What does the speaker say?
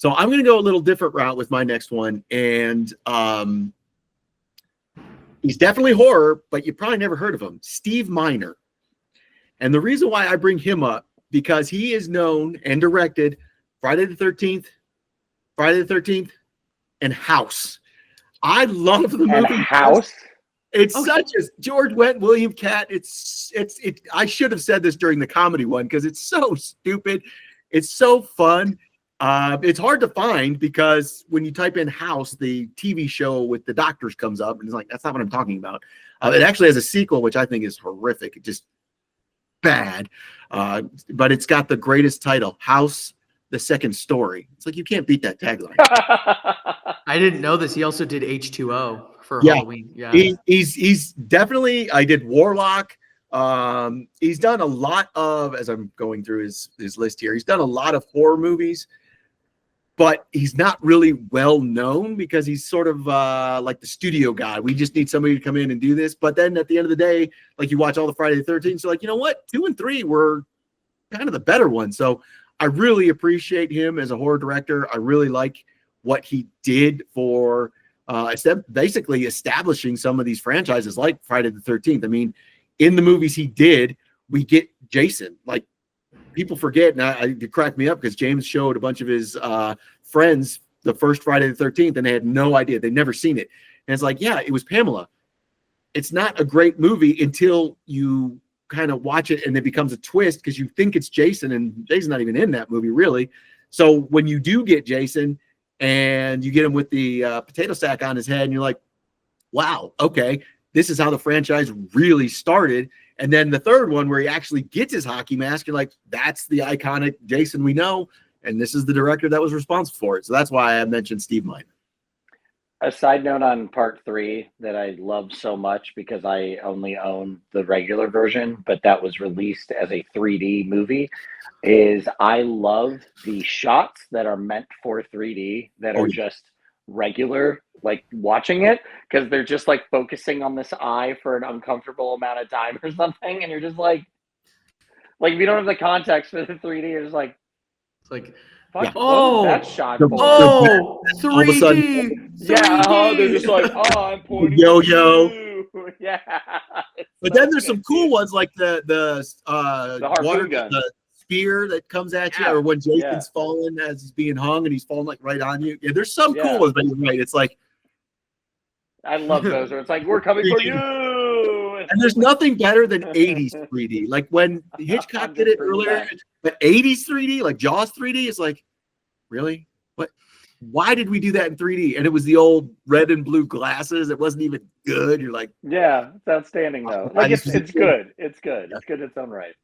So I'm going to go a little different route with my next one. And he's definitely horror, but you probably never heard of him. Steve Miner. And the reason why I bring him up, because he is known and directed Friday the 13th, and House. I love the movie House. It's such a George Wendt, William Catt. I should have said this during the comedy one because it's so stupid. It's so fun. It's hard to find because when you type in House, the TV show with the doctors comes up, and it's like, that's not what I'm talking about. It actually has a sequel, which I think is horrific. It's just bad. But it's got the greatest title, House, the Second Story. It's like, you can't beat that tagline. I didn't know this. He also did H2O for Halloween. Yeah. He's definitely, I did Warlock. He's done a lot of, as I'm going through his list here, he's done a lot of horror movies, but he's not really well known because he's sort of like the studio guy. We just need somebody to come in and do this. But then at the end of the day, like, you watch all the Friday the 13th, so like, you know what? 2 and 3 were kind of the better ones. So I really appreciate him as a horror director. I really like what he did for basically establishing some of these franchises like Friday the 13th. I mean, in the movies he did, we get Jason. Like, people forget, and it cracked me up because James showed a bunch of his friends the first Friday the 13th, and they had no idea. They'd never seen it. And it's like, yeah, it was Pamela. It's not a great movie until you kind of watch it and it becomes a twist because you think it's Jason, and Jason's not even in that movie, really. So when you do get Jason and you get him with the potato sack on his head, and you're like, wow, okay, this is how the franchise really started. And then the third one where he actually gets his hockey mask, you're like, that's the iconic Jason we know, and this is the director that was responsible for it. So that's why I mentioned Steve Miner. A side note on part 3 that I love so much, because I only own the regular version, but that was released as a 3D movie, is I love the shots that are meant for 3D that are just regular, like watching it, because they're just like focusing on this eye for an uncomfortable amount of time or something, and you're just like if you don't have the context for the 3D, you're just like, it's like, that shot for? 3D. Yeah, they're just like, I'm pointing yo. Yeah. But then there's some cool ones like the harpoon gun. The spear that comes at you, or when Jason's falling as he's being hung and he's falling like right on you. Yeah, there's some cool ones, but you're right. It's like, I love those where it's like, we're coming for you. And there's nothing better than 80s 3D. Like when Hitchcock did it earlier, but 80s 3D, like Jaws 3D, is like, really? What? Why did we do that in 3D? And it was the old red and blue glasses. It wasn't even good. You're like, yeah, it's outstanding though. Like it's good. It's good. It's good in its own right.